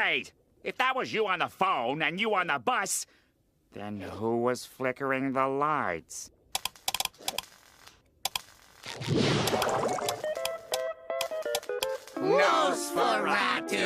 Wait, if that was you on the phone and you on the bus, then who was flickering the lights? Nosferatu!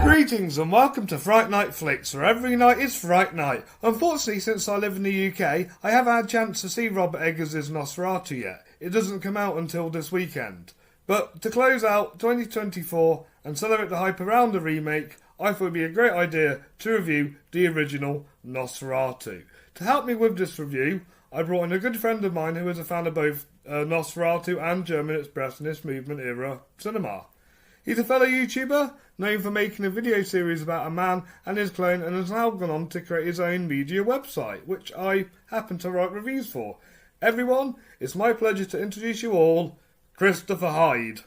Greetings and welcome to Fright Night Flicks, where every night is Fright Night. Unfortunately, since I live in the UK, I haven't had a chance to see Robert Eggers' Nosferatu yet. It doesn't come out until this weekend. But to close out 2024 and celebrate the hype around the remake, I thought it would be a great idea to review the original Nosferatu. To help me with this review, I brought in a good friend of mine who is a fan of both Nosferatu and German Expressionist movement era cinema. He's a fellow YouTuber, known for making a video series about a man and his clone, and has now gone on to create his own media website, which I happen to write reviews for. Everyone, it's my pleasure to introduce you all, Christopher Hyde.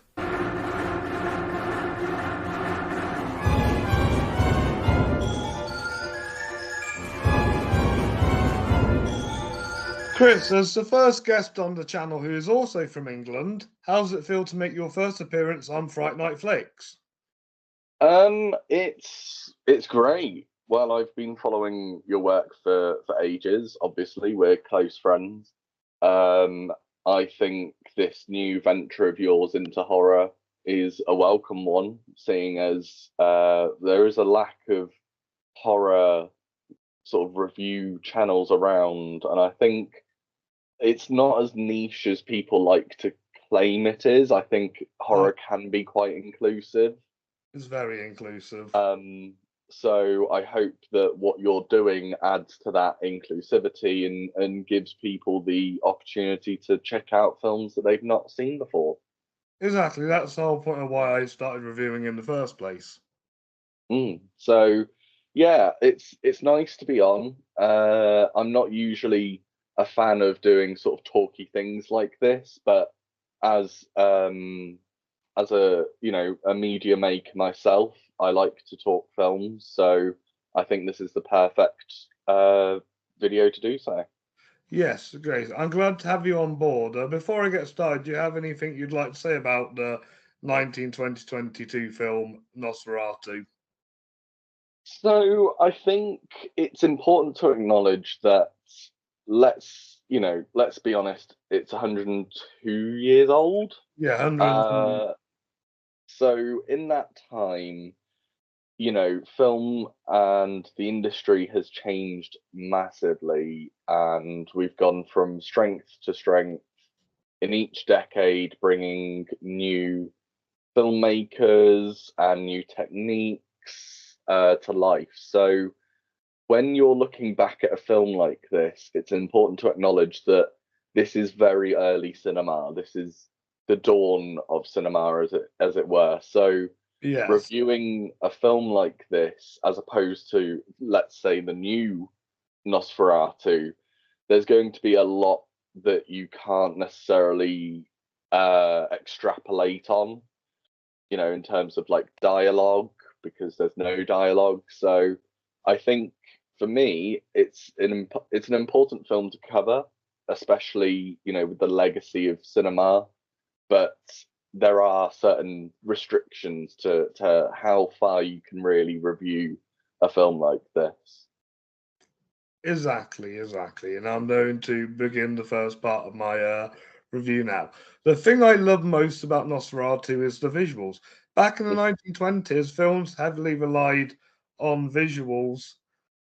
Chris, as the first guest on the channel who is also from England, how does it feel to make your first appearance on Fright Night Flicks? It's great. Well, I've been following your work for ages. Obviously, we're close friends. I think this new venture of yours into horror is a welcome one, seeing as there is a lack of horror sort of review channels around, and I think it's not as niche as people like to claim it is. I think horror can be quite inclusive. It's very inclusive. So I hope that what you're doing adds to that inclusivity and gives people the opportunity to check out films that they've not seen before. Exactly, that's the whole point of why I started reviewing in the first place. So yeah, it's nice to be on. I'm not usually a fan of doing sort of talky things like this, but as a a media maker myself, I like to talk films, so I think this is the perfect video to do so. Yes, great. I'm glad to have you on board. Before I get started, do you have anything you'd like to say about the 2022 film Nosferatu? So I think it's important to acknowledge that let's be honest, it's 102 years old. Yeah, 100. So in that time, film and the industry has changed massively, and we've gone from strength to strength in each decade, bringing new filmmakers and new techniques to life. So when you're looking back at a film like this, it's important to acknowledge that this is very early cinema. This is the dawn of cinema, as it were. So Yes. reviewing a film like this, as opposed to, let's say, the new Nosferatu, there's going to be a lot that you can't necessarily extrapolate on, in terms of like dialogue, because there's no dialogue. So I think for me, it's an important film to cover, especially with the legacy of cinema. But there are certain restrictions to how far you can really review a film like this. Exactly. And I'm going to begin the first part of my review now. The thing I love most about Nosferatu is the visuals. Back in the 1920s, films heavily relied on visuals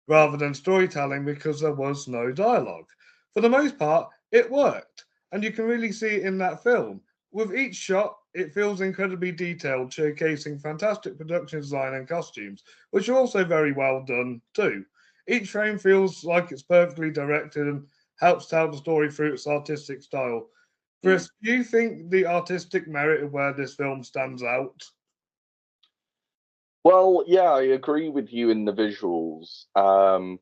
rather than storytelling because there was no dialogue. For the most part, it worked, and you can really see it in that film. With each shot, it feels incredibly detailed, showcasing fantastic production design and costumes, which are also very well done too. Each frame feels like it's perfectly directed and helps tell the story through its artistic style. Chris, do you think the artistic merit of where this film stands out? Well, yeah, I agree with you in the visuals,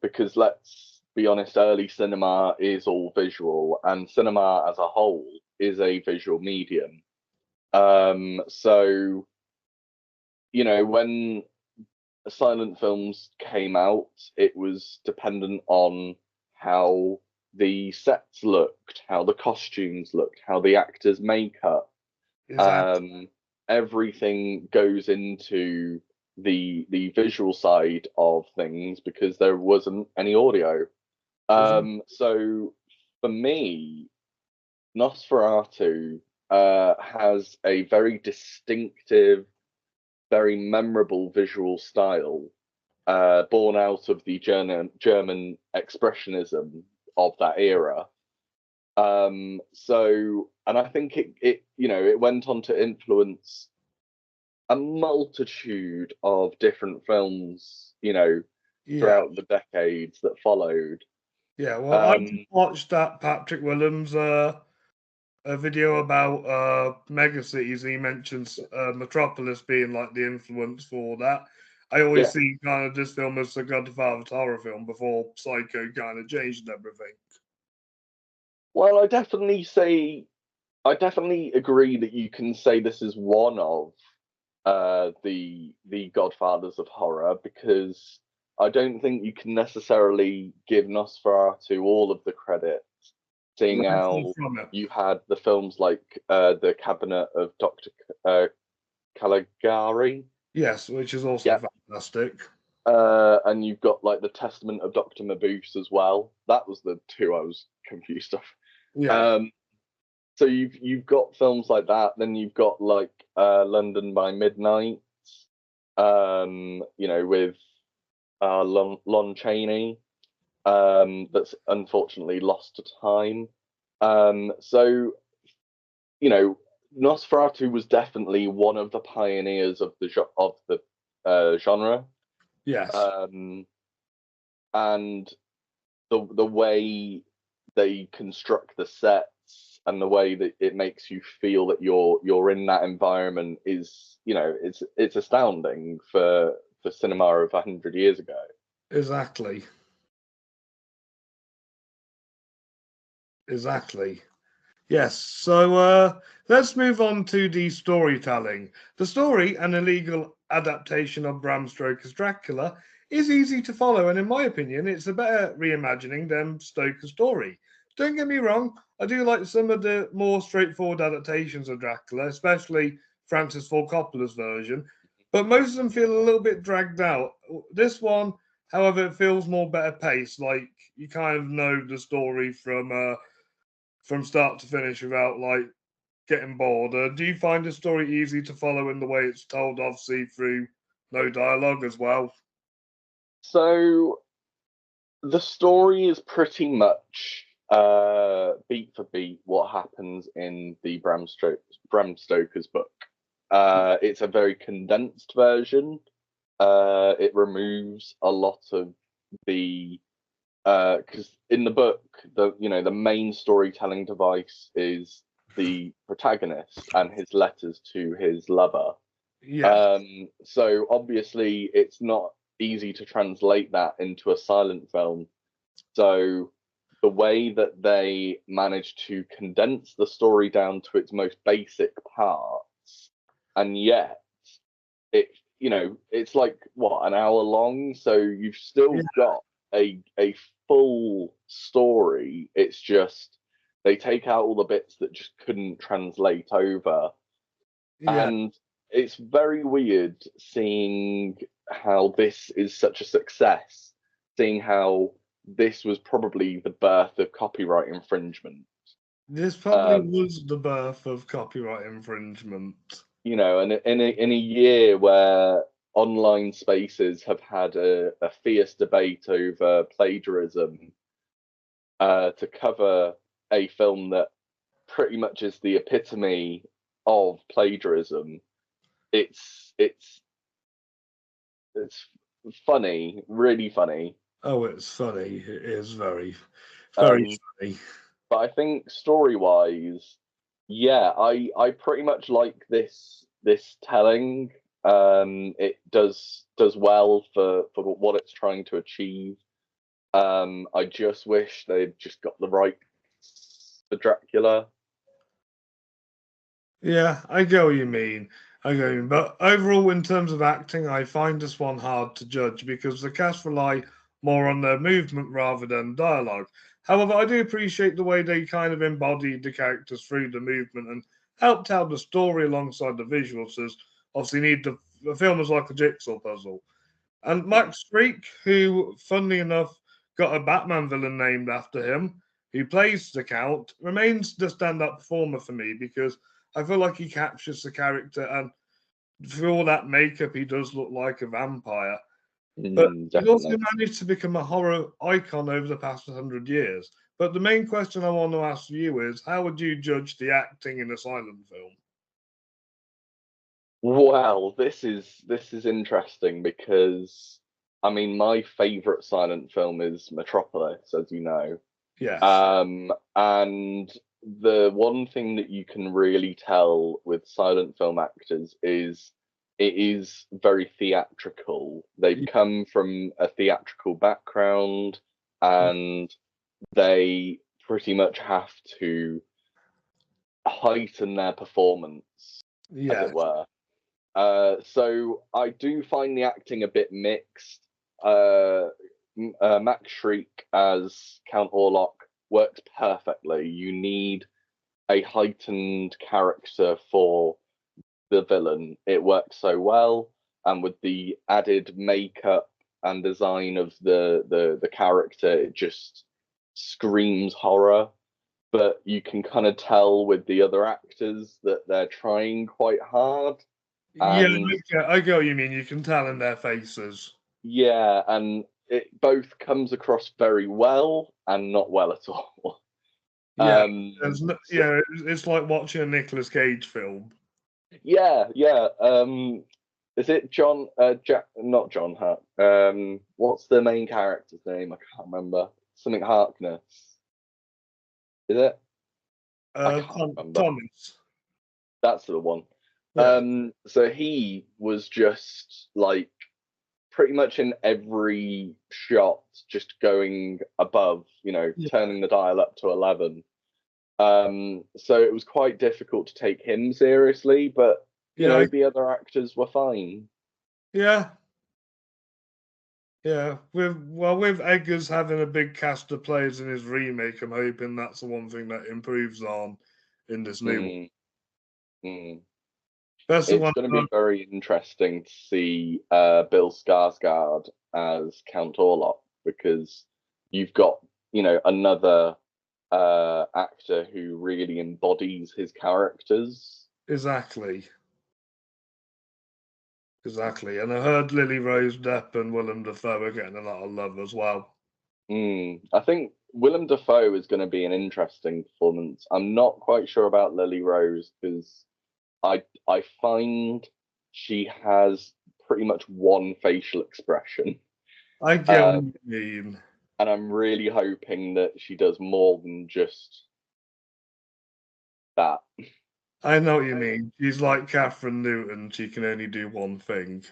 because let's be honest, early cinema is all visual, and cinema as a whole is a visual medium. So, when silent films came out, it was dependent on how the sets looked, how the costumes looked, how the actors' makeup, Exactly. everything goes into the visual side of things because there wasn't any audio. So for me, Nosferatu has a very distinctive, very memorable visual style, born out of the German expressionism of that era. And I think it went on to influence a multitude of different films, Yeah. throughout the decades that followed. Yeah. Well, I just Um, watched that Patrick Willems a video about megacities. He mentions Metropolis being like the influence for that. I always yeah, see kind of this film as the Godfather's horror film before Psycho kind of changed everything. well, I definitely agree that you can say this is one of the Godfathers of horror because I don't think you can necessarily give Nosferatu all of the credit, seeing Right how from it. you had the films like the Cabinet of Dr. Caligari, Yes, which is also yeah, fantastic. and you've got like the Testament of Dr. Mabuse as well. That was the two I was confused of. Yeah. Um, so you've got films like that. Then you've got like London by Midnight, with Lon Chaney, that's unfortunately lost to time. So Nosferatu was definitely one of the pioneers of the genre, Yes. um, and the way they construct the sets and the way that it makes you feel that you're in that environment is it's astounding for cinema of 100 years ago. Exactly. Exactly. Yes, so let's move on to the storytelling. The story, an illegal adaptation of Bram Stoker's Dracula, is easy to follow, and in my opinion, it's a better reimagining than Stoker's story. Don't get me wrong, I do like some of the more straightforward adaptations of Dracula, especially Francis Ford Coppola's version, but most of them feel a little bit dragged out. This one, however, it feels more better paced, like you kind of know the story from start to finish without like getting bored. Do you find the story easy to follow in the way it's told, obviously through no dialogue as well? So the story is pretty much beat for beat what happens in the Bram Stoker's book. It's a very condensed version. It removes a lot of the because in the book the main storytelling device is the protagonist and his letters to his lover. Yes, So obviously it's not easy to translate that into a silent film. So the way that they managed to condense the story down to its most basic parts, and yet it it's like what, an hour long, so you've yeah, still got a full story. It's just they take out all the bits that just couldn't translate over, yeah. and it's very weird seeing how this is such a success, seeing how this was probably the birth of copyright infringement. This probably Um, was the birth of copyright infringement. and in a year where online spaces have had a fierce debate over plagiarism, to cover a film that pretty much is the epitome of plagiarism, it's it's it's funny, really funny. Oh, it's funny. It is very, very Um, funny. but I think story wise, yeah, I pretty much like this telling. It does well for what it's trying to achieve. I just wish they'd just got the rights for Dracula. Yeah, I get what you mean. I get what you mean. But overall, in terms of acting, I find this one hard to judge because the cast rely more on their movement rather than dialogue. However, I do appreciate the way they kind of embodied the characters through the movement and helped tell the story alongside the visuals. As obviously, need the film was like a jigsaw puzzle. And Max Freak, who, funnily enough, got a Batman villain named after him, who plays the Count, remains the stand-up performer for me because I feel like he captures the character, and through all that makeup, he does look like a vampire. But he's also Definitely. managed to become a horror icon over the past 100 years. But the main question I want to ask you is, how would you judge the acting in a silent film? Well, this is interesting because I mean my favorite silent film is Metropolis, as you know. Yes. And the one thing that you can really tell with silent film actors is it is very theatrical. They've come from a theatrical background and they pretty much have to heighten their performance, as it Yes. were. So I do find the acting a bit mixed. Uh, Max Shriek as Count Orlok works perfectly. You need a heightened character for the villain. It works so well, and with the added makeup and design of the character, it just screams horror. But you can kind of tell with the other actors that they're trying quite hard. Yeah, And I get what you mean. You can tell in their faces. yeah, and it both comes across very well and not well at all. Yeah, So it's like watching a Nicolas Cage film. yeah, yeah. Is it John? Jack? Not John Hart. What's the main character's name? I can't remember. Something Harkness. Is it? I can't remember. Thomas. That's the one. Yeah, So he was just like pretty much in every shot, just going above, yeah, turning the dial up to 11. So it was quite difficult to take him seriously, but yeah, the other actors were fine. yeah, yeah. With Eggers having a big cast of players in his remake, I'm hoping that's the one thing that improves on in this new one. Mm, mm. That's the It's one. going to be very interesting to see Bill Skarsgård as Count Orlok because you've got, another actor who really embodies his characters. Exactly, exactly. And I heard Lily Rose Depp and Willem Dafoe are getting a lot of love as well. I think Willem Dafoe is going to be an interesting performance. I'm not quite sure about Lily Rose because I find she has pretty much one facial expression, I get what uh, you mean. and I'm really hoping that she does more than just that. I know what you mean. She's like Catherine Newton. She can only do one thing.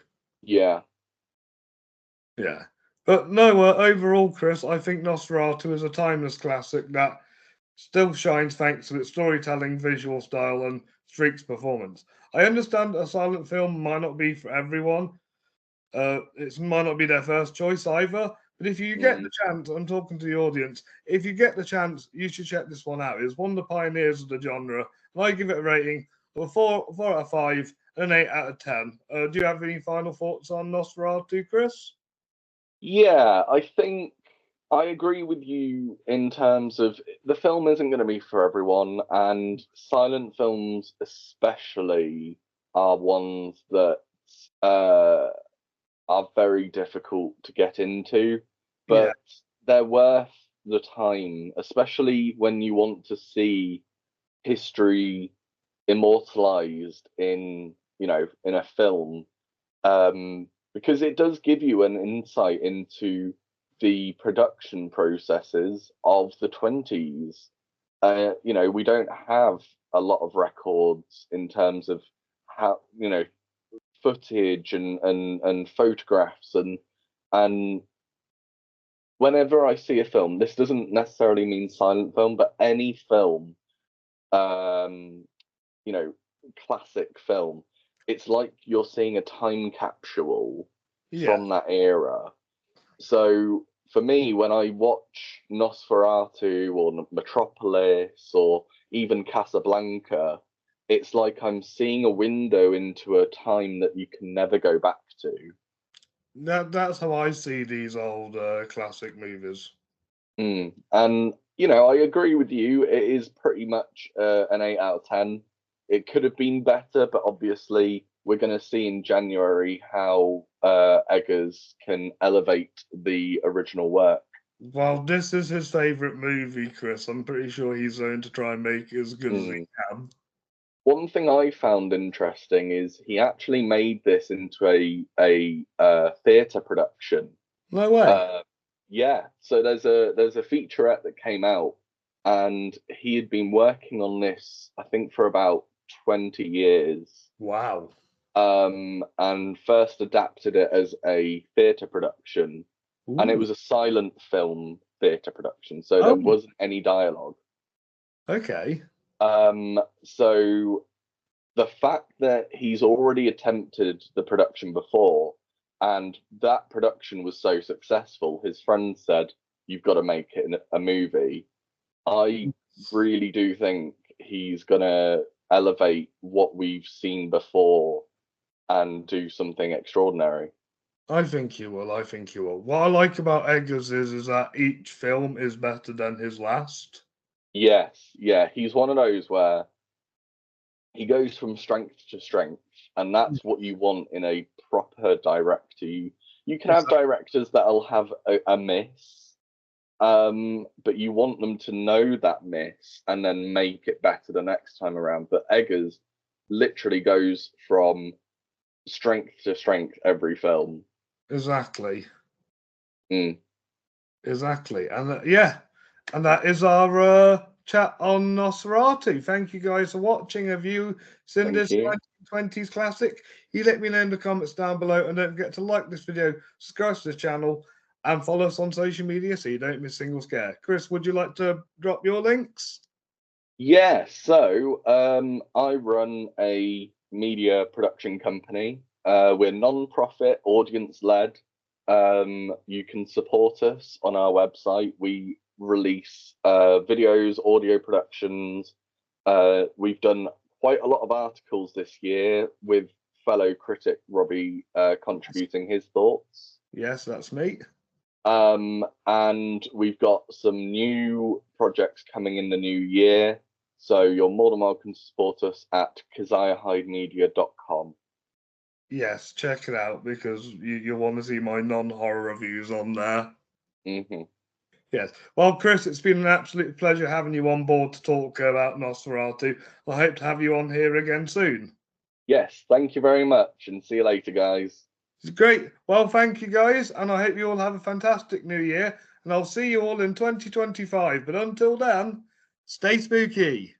Yeah. Yeah. But no, overall, Chris, I think Nosferatu is a timeless classic that still shines thanks to its storytelling, visual style, and Streak's performance. I understand a silent film might not be for everyone. It might not be their first choice either. But if you get the Mm. chance, I'm talking to the audience. If you get the chance, you should check this one out. It's one of the pioneers of the genre, and I give it a rating of a four out of five, and an 8 out of 10. Do you have any final thoughts on Nosferatu, Chris? Yeah, I think I agree with you in terms of the film isn't going to be for everyone, and silent films, especially, are ones that uh, are very difficult to get into, Yeah, but they're worth the time, especially when you want to see history immortalized in a film, because it does give you an insight into the production processes of the 20s. We don't have a lot of records in terms of how, footage and photographs and whenever I see a film, this doesn't necessarily mean silent film, but any film, um, you know, classic film, it's like you're seeing a time capsule yeah, from that era. So for me, when I watch Nosferatu or Metropolis or even Casablanca, it's like I'm seeing a window into a time that you can never go back to. That's how I see these old classic movies. And, you know, I agree with you. It is pretty much an 8 out of 10. It could have been better, but obviously we're going to see in January how Eggers can elevate the original work. Well, this is his favourite movie, Chris. I'm pretty sure he's going to try and make it as good as he can. One thing I found interesting is he actually made this into a theatre production. No way. Yeah, so there's a featurette that came out, and he had been working on this, I think, for about 20 years. Wow. And first adapted it as a theatre production, and it was a silent film theatre production, so there wasn't any dialogue. Okay. So the fact that he's already attempted the production before, and that production was so successful, his friends said, "You've got to make it a movie." I really do think he's gonna elevate what we've seen before and do something extraordinary. I think you will. I think you will. What I like about Eggers is that each film is better than his last. Yes, yeah, he's one of those where he goes from strength to strength, and that's what you want in a proper director. You can have directors that'll have a miss, but you want them to know that miss and then make it better the next time around. But Eggers literally goes from strength to strength every film. Exactly. Exactly. And yeah, and that is our chat on Nosferatu. Thank you guys for watching. Have you seen this 1920s classic? You let me know in the comments down below, and don't forget to like this video, subscribe to this channel, and follow us on social media so you don't miss a single scare. Chris, would you like to drop your links? Yeah, so I run a media production company. We're non-profit, audience-led. You can support us on our website. We release videos, audio productions. We've done quite a lot of articles this year with fellow critic Robbie contributing his thoughts. Yes, that's me. And we've got some new projects coming in the new year. So you're more than welcome to support us at keziahhydemedia.com. Yes, check it out because you want to see my non-horror reviews on there. Yes. Well, Chris, it's been an absolute pleasure having you on board to talk about Nosferatu. I hope to have you on here again soon. Yes, thank you very much, and see you later, guys. It's great. Well, thank you, guys, and I hope you all have a fantastic new year, and I'll see you all in 2025. But until then, stay spooky.